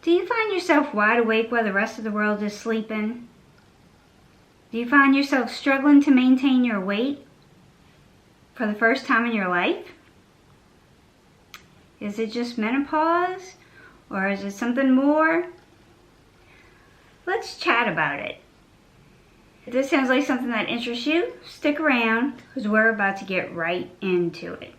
Do you find yourself wide awake while the rest of the world is sleeping? Do you find yourself struggling to maintain your weight for the first time in your life? Is it just menopause, or is it something more? Let's chat about it. If this sounds like something that interests you, stick around because we're about to get right into it.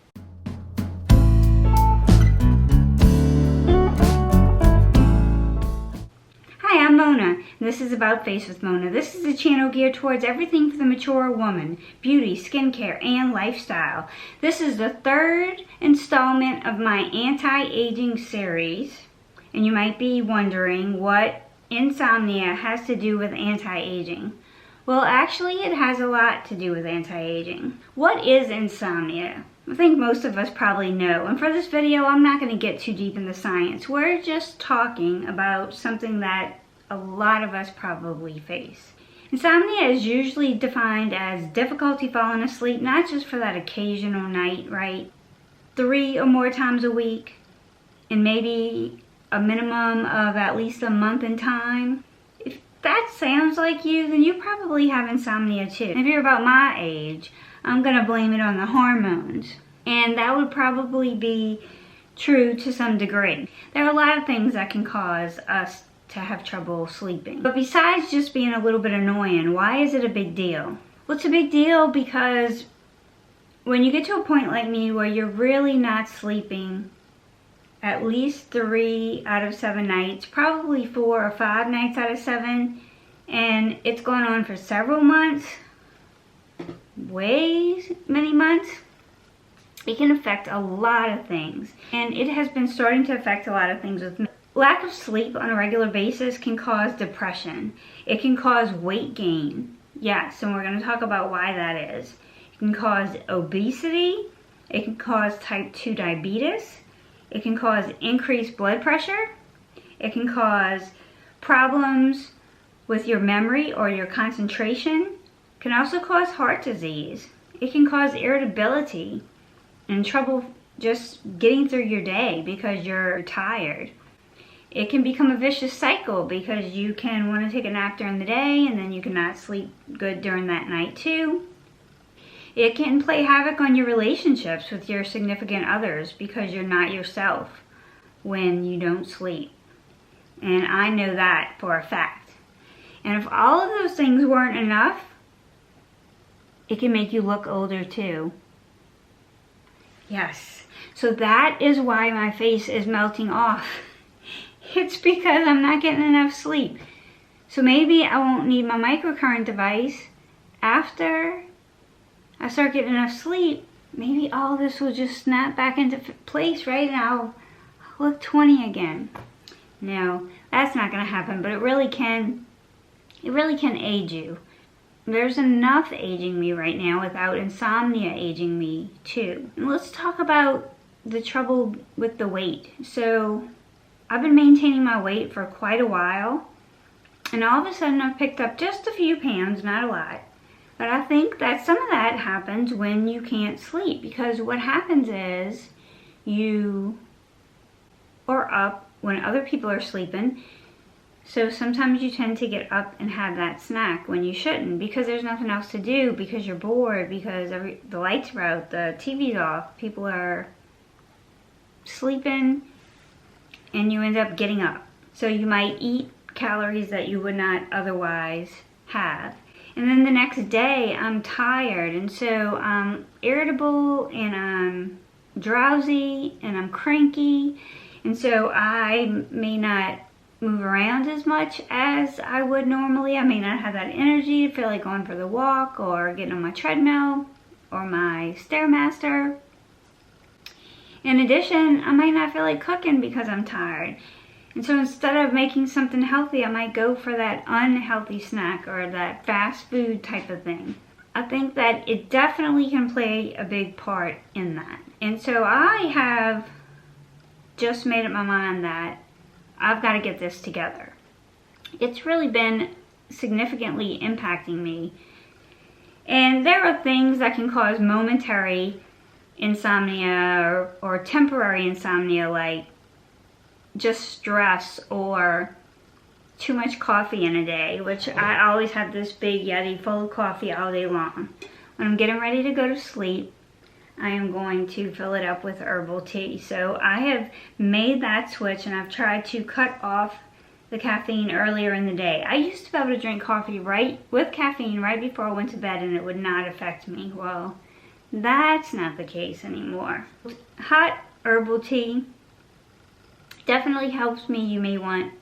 Hi, I'm Mona, and this is About Face with Mona. This is a channel geared towards everything for the mature woman, beauty, skincare, and lifestyle. This is the third installment of my anti-aging series, and you might be wondering what insomnia has to do with anti-aging. Well, actually, it has a lot to do with anti-aging. What is insomnia? I think most of us probably know, and for this video, I'm not going to get too deep in the science. We're just talking about something that a lot of us probably face. Insomnia is usually defined as difficulty falling asleep, not just for that occasional night, right? 3 or more times a week, and maybe a minimum of at least a month in time. If that sounds like you, then you probably have insomnia too. And if you're about my age, I'm gonna blame it on the hormones. And that would probably be true to some degree. There are a lot of things that can cause us to have trouble sleeping. But besides just being a little bit annoying, why is it a big deal? Well, it's a big deal because when you get to a point like me where you're really not sleeping at least 3 out of 7 nights, probably 4 or 5 nights out of 7, and it's going on for several months, many months, it can affect a lot of things. And it has been starting to affect a lot of things with me. Lack of sleep on a regular basis can cause depression. It can cause weight gain. Yes, and we're going to talk about why that is. It can cause obesity. It can cause type 2 diabetes. It can cause increased blood pressure. It can cause problems with your memory or your concentration. It can also cause heart disease. It can cause irritability and trouble just getting through your day because you're tired. It can become a vicious cycle because you can want to take a nap during the day and then you cannot sleep good during that night too. It can play havoc on your relationships with your significant others because you're not yourself when you don't sleep. And I know that for a fact. And if all of those things weren't enough, it can make you look older too. Yes, so that is why my face is melting off. It's because I'm not getting enough sleep. So maybe I won't need my microcurrent device after I start getting enough sleep. Maybe all this will just snap back into place, right? And I'll look 20 again. No, that's not gonna happen, but it really can age you. There's enough aging me right now without insomnia aging me too. And let's talk about the trouble with the weight. So I've been maintaining my weight for quite a while, and all of a sudden I've picked up just a few pounds, not a lot. But I think that some of that happens when you can't sleep, because what happens is you are up when other people are sleeping. So sometimes you tend to get up and have that snack when you shouldn't, because there's nothing else to do, because you're bored, because the lights are out, the TV's off, people are sleeping, and you end up getting up. So you might eat calories that you would not otherwise have. And then the next day I'm tired, and so I'm irritable, and I'm drowsy, and I'm cranky, and so I may not move around as much as I would normally. I may not have that energy to feel like going for the walk or getting on my treadmill or my Stairmaster. In addition, I might not feel like cooking because I'm tired. And so instead of making something healthy, I might go for that unhealthy snack or that fast food type of thing. I think that it definitely can play a big part in that. And so I have just made up my mind that I've got to get this together. It's really been significantly impacting me. And there are things that can cause momentary insomnia or temporary insomnia, like just stress or too much coffee in a day, which I always have this big Yeti full of coffee all day long. When I'm getting ready to go to sleep, I am going to fill it up with herbal tea. So I have made that switch, and I've tried to cut off the caffeine earlier in the day. I used to be able to drink coffee with caffeine right before I went to bed, and it would not affect me. Well, that's not the case anymore. Hot herbal tea definitely helps me. You may want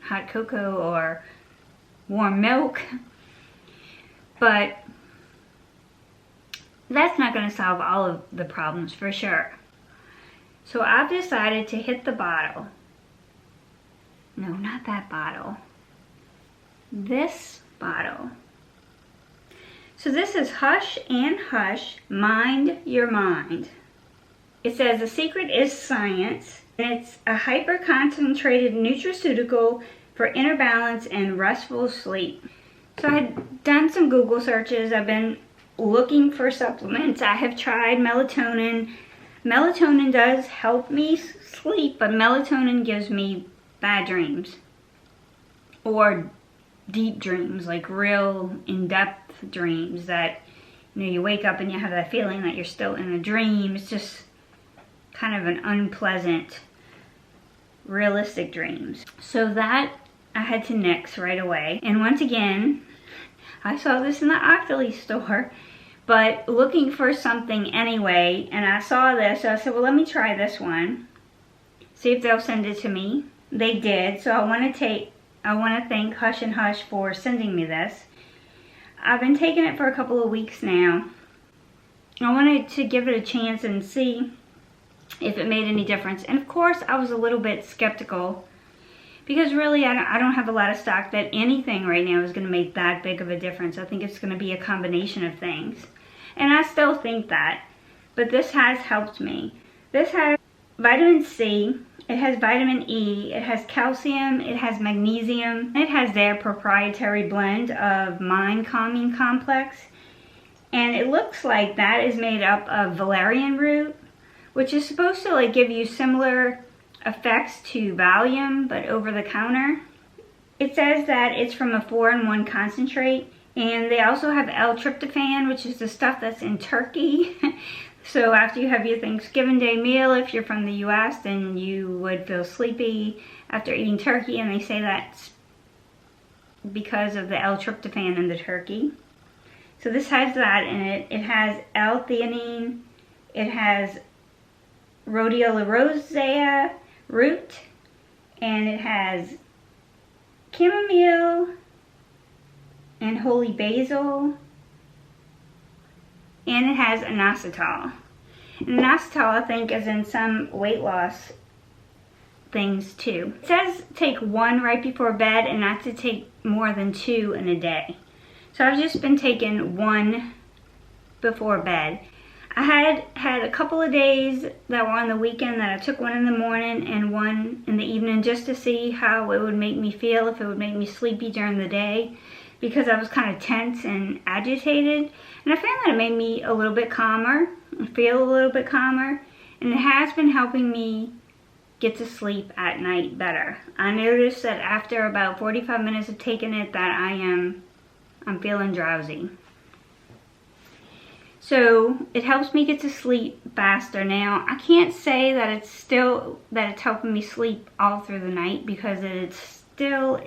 hot cocoa or warm milk, but that's not going to solve all of the problems for sure. So I've decided to hit the bottle. No, not that bottle. This bottle. So this is Hush and Hush, Mind Your Mind. It says the secret is science, and it's a hyper-concentrated nutraceutical for inner balance and restful sleep. So I had done some Google searches. I've been looking for supplements. I have tried melatonin. Melatonin does help me sleep, but melatonin gives me bad dreams or deep dreams, like real in-depth dreams that, you know, you wake up and you have that feeling that you're still in a dream. It's just kind of an unpleasant, realistic dreams. So that I had to nix right away. And once again, I saw this in the Octoly store, but looking for something anyway, and I saw this, so I said, well, let me try this one, see if they'll send it to me. They did, so I want to thank Hush and Hush for sending me this. I've been taking it for a couple of weeks now. I wanted to give it a chance and see if it made any difference. And of course, I was a little bit skeptical, because really I don't have a lot of stock that anything right now is going to make that big of a difference. I think it's going to be a combination of things. And I still think that. But this has helped me. This has vitamin C, it has vitamin E, it has calcium, it has magnesium, it has their proprietary blend of mind calming complex. And it looks like that is made up of valerian root, which is supposed to like give you similar effects to Valium, but over the counter. It says that it's from a 4-in-1 concentrate, and they also have L-tryptophan, which is the stuff that's in turkey. So after you have your Thanksgiving Day meal, if you're from the US, then you would feel sleepy after eating turkey, and they say that's because of the L-tryptophan in the turkey. So this has that in it. It has L-theanine, it has rhodiola rosea root, and it has chamomile and holy basil, and it has inositol. And inositol, I think, is in some weight loss things too. It says take 1 right before bed and not to take more than 2 in a day. So I've just been taking 1 before bed. I had a couple of days that were on the weekend that I took 1 in the morning and 1 in the evening, just to see how it would make me feel, if it would make me sleepy during the day, because I was kind of tense and agitated. And I found that it made me a little bit calmer, I feel a little bit calmer, and it has been helping me get to sleep at night better. I noticed that after about 45 minutes of taking it that I'm feeling drowsy. So it helps me get to sleep faster. Now, I can't say that it's helping me sleep all through the night, because it's still,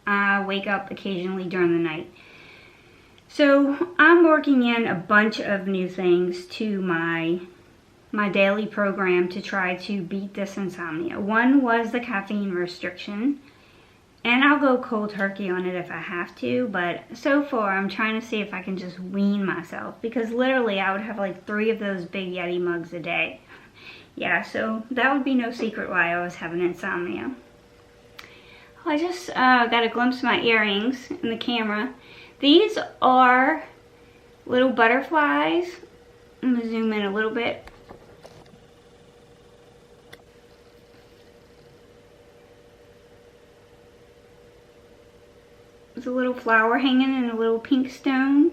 I wake up occasionally during the night. So I'm working in a bunch of new things to my daily program to try to beat this insomnia. One was the caffeine restriction. And I'll go cold turkey on it if I have to, but so far I'm trying to see if I can just wean myself, because literally I would have like 3 of those big Yeti mugs a day. Yeah, so that would be no secret why I was having insomnia. I just got a glimpse of my earrings in the camera. These are little butterflies. I'm gonna zoom in a little bit. There's a little flower hanging in a little pink stone.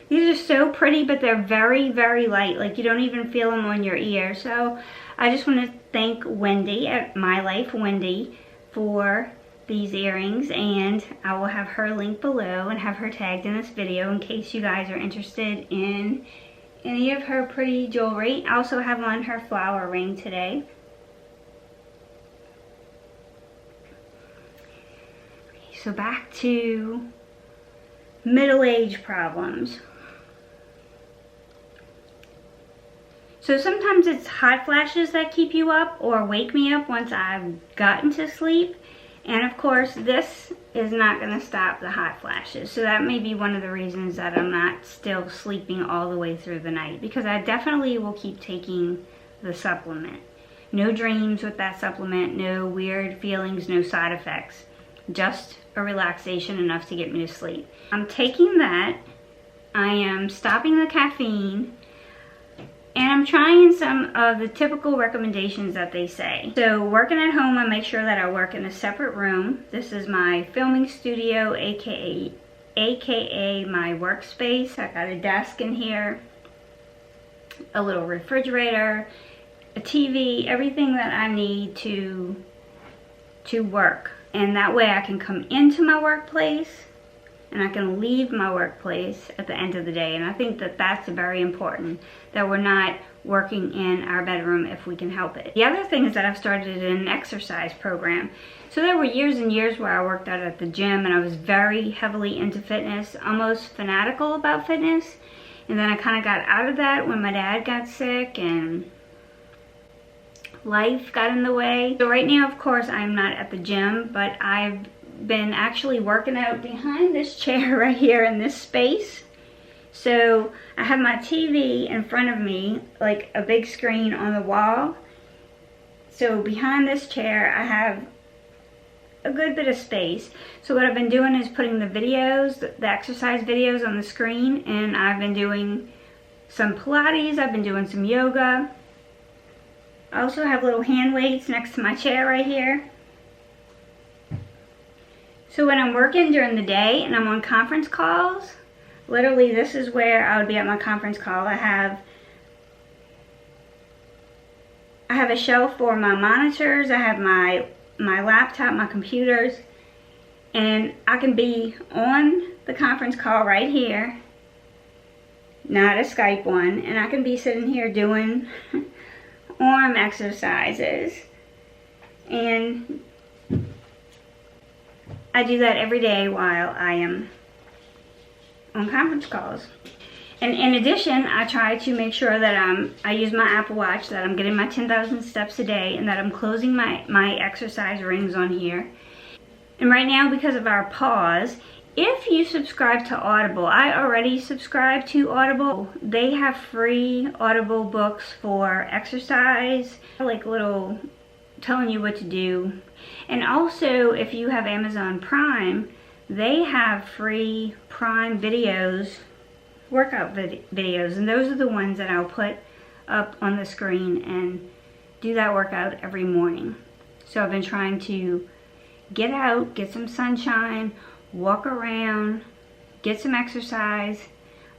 These pretty, but they're very, very light. Like you don't even feel them on your ear. So I just want to thank Wendy at My Life Wendy for these earrings, and I will have her link below and have her tagged in this video in case you guys are interested in any of her pretty jewelry. I also have on her flower ring today. So back to middle-age problems. So sometimes it's hot flashes that keep you up or wake me up once I've gotten to sleep. And of course, this is not going to stop the hot flashes. So that may be one of the reasons that I'm not still sleeping all the way through the night, because I definitely will keep taking the supplement. No dreams with that supplement, no weird feelings, no side effects. Just a relaxation enough to get me to sleep. I'm taking that. I am stopping the caffeine. And I'm trying some of the typical recommendations that they say. So working at home, I make sure that I work in a separate room. This is my filming studio, aka my workspace. I got a desk in here, a little refrigerator, a TV, everything that I need to work. And that way I can come into my workplace and I can leave my workplace at the end of the day. And I think that that's very important, that we're not working in our bedroom if we can help it. The other thing is that I've started an exercise program. So there were years and years where I worked out at the gym and I was very heavily into fitness, almost fanatical about fitness. And then I kind of got out of that when my dad got sick and life got in the way. So right now, of course, I'm not at the gym, but I've been actually working out behind this chair right here in this space. So I have my TV in front of me, like a big screen on the wall. So behind this chair, I have a good bit of space. So what I've been doing is putting the videos, the exercise videos on the screen, and I've been doing some Pilates, I've been doing some yoga. I also have little hand weights next to my chair right here. So when I'm working during the day and I'm on conference calls, literally this is where I would be at my conference call. I have a shelf for my monitors, I have my laptop, my computers, and I can be on the conference call right here, not a Skype one, and I can be sitting here doing arm exercises. And I do that every day while I am on conference calls. And in addition, I try to make sure that I use my Apple Watch, that I'm getting my 10,000 steps a day, and that I'm closing my exercise rings on here. And right now, because of our pause, if you subscribe to Audible, I already subscribe to Audible. They have free Audible books for exercise, like little telling you what to do. And also, if you have Amazon Prime, they have free Prime videos, workout videos, and those are the ones that I'll put up on the screen and do that workout every morning. So I've been trying to get out, get some sunshine, walk around, get some exercise,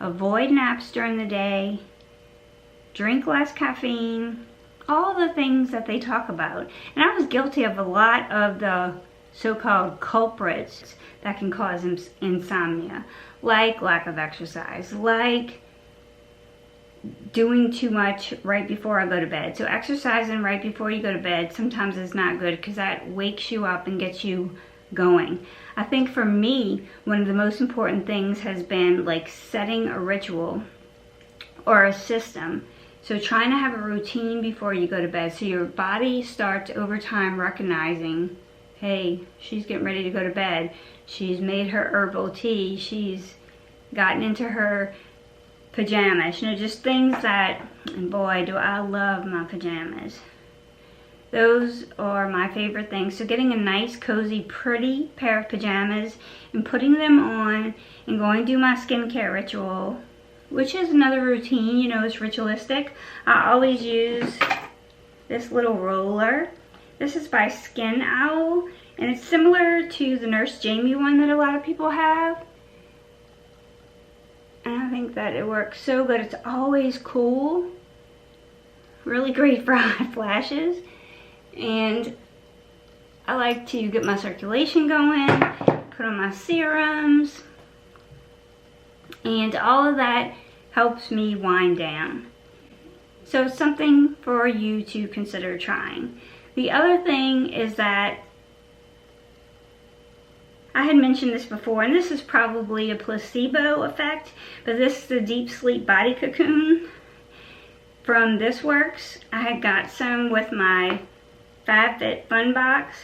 avoid naps during the day, drink less caffeine, all the things that they talk about. And I was guilty of a lot of the so-called culprits that can cause insomnia, like lack of exercise, like doing too much right before I go to bed. So exercising right before you go to bed sometimes is not good because that wakes you up and gets you going. I think for me, one of the most important things has been like setting a ritual or a system. So trying to have a routine before you go to bed so your body starts over time recognizing, hey, she's getting ready to go to bed. She's made her herbal tea. She's gotten into her pajamas. You know, just things that, and boy, do I love my pajamas. Those are my favorite things. So getting a nice, cozy, pretty pair of pajamas and putting them on and going to do my skincare ritual, which is another routine, you know, it's ritualistic. I always use this little roller. This is by Skin Owl, and it's similar to the Nurse Jamie one that a lot of people have. And I think that it works so good. It's always cool. Really great for hot flashes. And I like to get my circulation going, put on my serums, and all of that helps me wind down. So it's something for you to consider trying. The other thing is that I had mentioned this before, and this is probably a placebo effect, but this is the Deep Sleep Body Cocoon from This Works. I had got some with my FabFitFun box,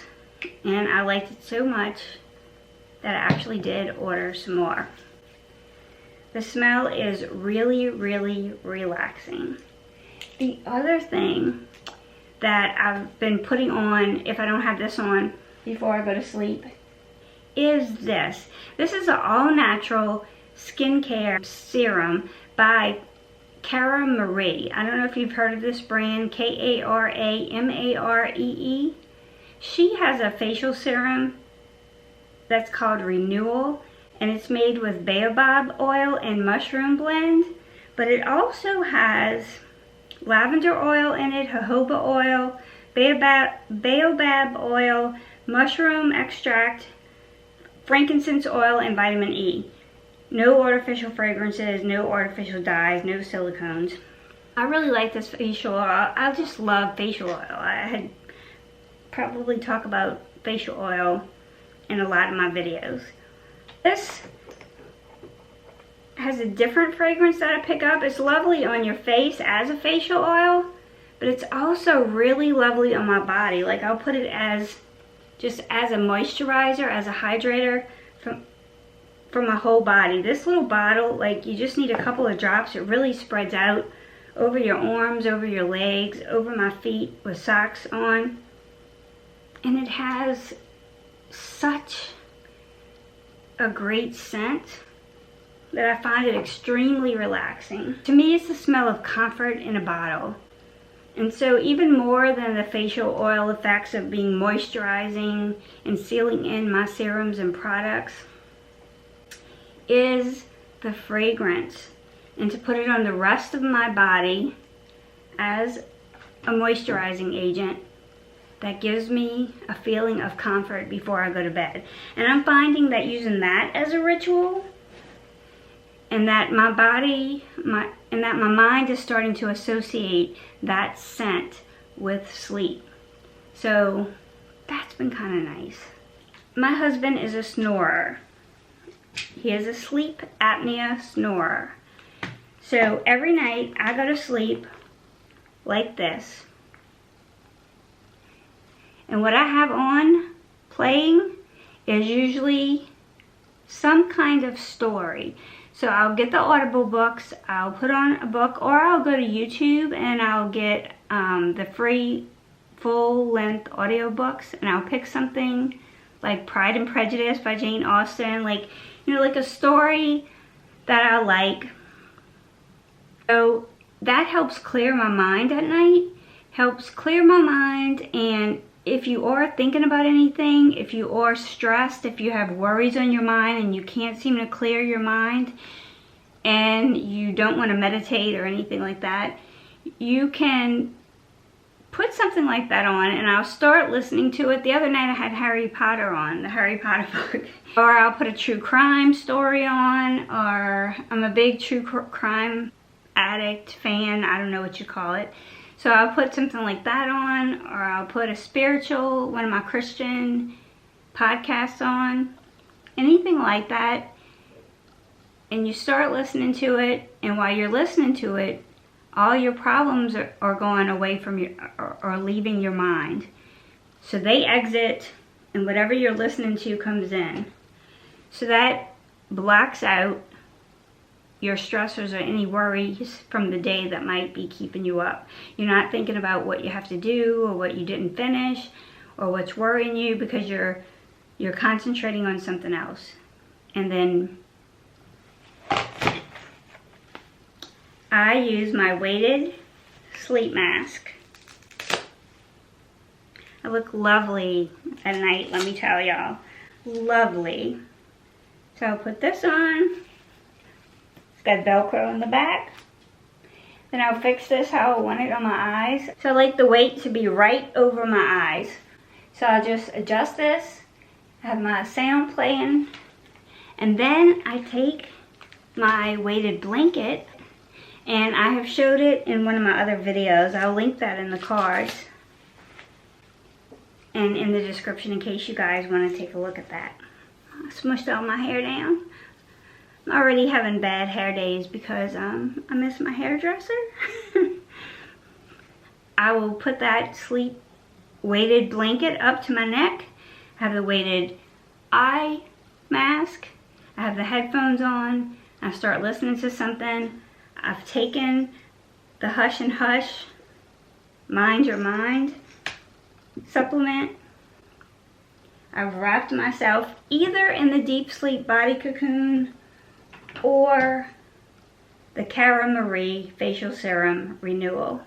and I liked it so much that I actually did order some more. The smell is really, really relaxing. The other thing that I've been putting on, if I don't have this on before I go to sleep, is this. This is an all-natural skincare serum by Maree. I don't know if you've heard of this brand, K-A-R-A-M-A-R-E-E. She has a facial serum that's called Renewal, and it's made with baobab oil and mushroom blend, but it also has lavender oil in it, jojoba oil, baobab oil, mushroom extract, frankincense oil, and vitamin E. No artificial fragrances, no artificial dyes, no silicones. I really like this facial oil. I just love facial oil. I had probably talk about facial oil in a lot of my videos. This has a different fragrance that I pick up. It's lovely on your face as a facial oil, but it's also really lovely on my body. Like, I'll put it as just as a moisturizer, as a hydrator for my whole body. This little bottle, like, you just need a couple of drops. It really spreads out over your arms, over your legs, over my feet with socks on. And it has such a great scent that I find it extremely relaxing. To me, it's the smell of comfort in a bottle. And so even more than the facial oil effects of being moisturizing and sealing in my serums and products is the fragrance, and to put it on the rest of my body as a moisturizing agent that gives me a feeling of comfort before I go to bed. And I'm finding that using that as a ritual, and that my body, my mind is starting to associate that scent with sleep. So that's been kind of nice. My husband is a snorer. He is a sleep apnea snorer. So every night I go to sleep like this. And what I have on playing is usually some kind of story. So I'll get the Audible books, I'll put on a book, or I'll go to YouTube and I'll get the free full-length audiobooks, and I'll pick something like Pride and Prejudice by Jane Austen, like, you know, like a story that I like. So that helps clear my mind at night, helps clear my mind. And if you are thinking about anything, if you are stressed, if you have worries on your mind and you can't seem to clear your mind and you don't want to meditate or anything like that, you can put something like that on, and I'll start listening to it. The other night I had Harry Potter on, the Harry Potter book. Or I'll put a true crime story on, or I'm a big true crime addict fan, I don't know what you call it. So I'll put something like that on, or I'll put a spiritual, one of my Christian podcasts on, anything like that. And you start listening to it, and while you're listening to it, all your problems are going away from your, or leaving your mind. So they exit, and whatever you're listening to comes in. So that blocks out your stressors or any worries from the day that might be keeping you up. You're not thinking about what you have to do or what you didn't finish or what's worrying you, because you're concentrating on something else. And then I use my weighted sleep mask. I look lovely at night, let me tell y'all. Lovely. So I'll put this on, It's got Velcro in the back. Then I'll fix this how I want it on my eyes. So I like the weight to be right over my eyes. So I'll just adjust this, have my sound playing, and then I take my weighted blanket, and I have showed it in one of my other videos. I'll link that in the cards and in the description in case you guys want to take a look at that. I smushed all my hair down. I'm already having bad hair days because I miss my hairdresser. I will put that sleep weighted blanket up to my neck. I have the weighted eye mask. I have the headphones on. I start listening to something. I've taken the Hush and Hush Mind Your Mind supplement. I've wrapped myself either in the Deep Sleep Body Cocoon or the Cara Marie Facial Serum Renewal.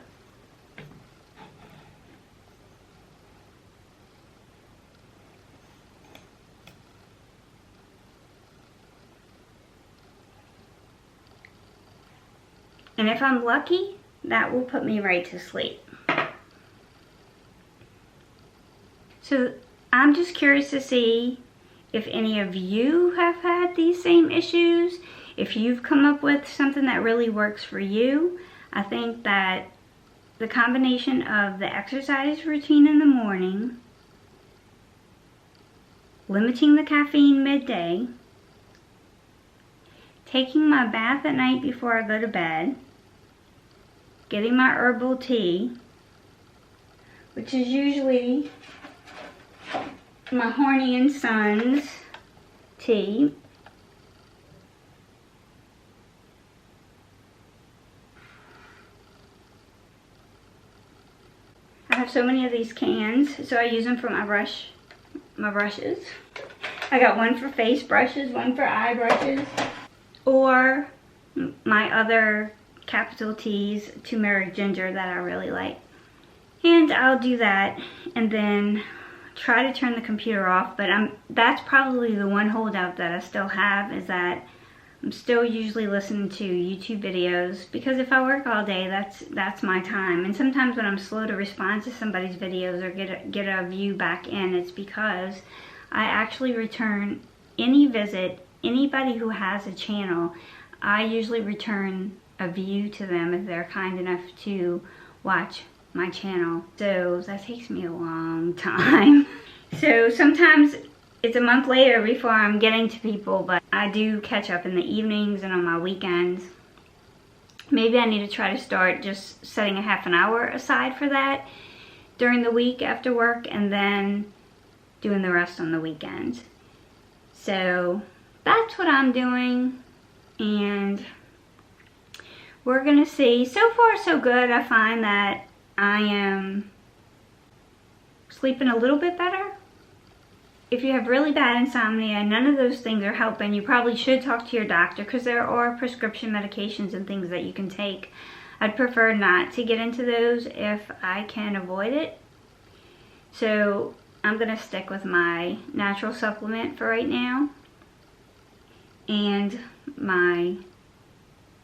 And if I'm lucky, that will put me right to sleep. So I'm just curious to see if any of you have had these same issues, if you've come up with something that really works for you. I think that the combination of the exercise routine in the morning, limiting the caffeine midday, taking my bath at night before I go to bed, getting my herbal tea, which is usually my Horny and Sons tea. I have so many of these cans, so I use them for my brushes. I got one for face brushes, one for eye brushes, or my other capital T's, turmeric ginger that I really like. And I'll do that and then try to turn the computer off, but that's probably the one holdout that I still have, is that I'm still usually listening to YouTube videos, because if I work all day, that's my time. And sometimes when I'm slow to respond to somebody's videos or get a view back in, it's because I actually return any visit, anybody who has a channel, I usually return a view to them if they're kind enough to watch my channel. So that takes me a long time. So sometimes it's a month later before I'm getting to people, but I do catch up in the evenings and on my weekends. Maybe I need to try to start just setting a half an hour aside for that during the week after work, and then doing the rest on the weekends. So that's what I'm doing, and we're gonna see. So far so good. I find that I am sleeping a little bit better. If you have really bad insomnia, none of those things are helping, you probably should talk to your doctor, because there are prescription medications and things that you can take. I'd prefer not to get into those if I can avoid it. So I'm gonna stick with my natural supplement for right now and my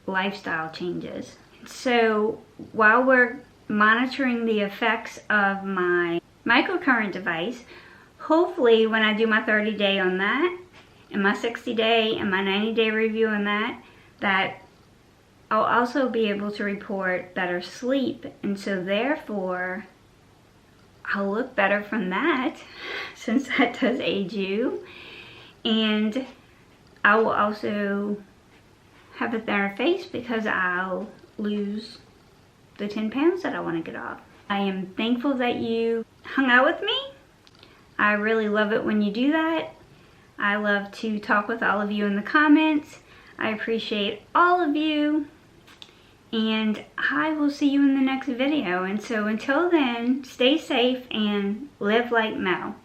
lifestyle changes. So while we're monitoring the effects of my microcurrent device, hopefully when I do my 30-day on that, and my 60-day and my 90-day review on that, that I'll also be able to report better sleep, and so therefore I'll look better from that, since that does age you, and I will also have a thinner face because I'll lose the 10 pounds that I want to get off. I am thankful that you hung out with me. I really love it when you do that. I love to talk with all of you in the comments. I appreciate all of you, and I will see you in the next video. And so until then, stay safe and live like Mel.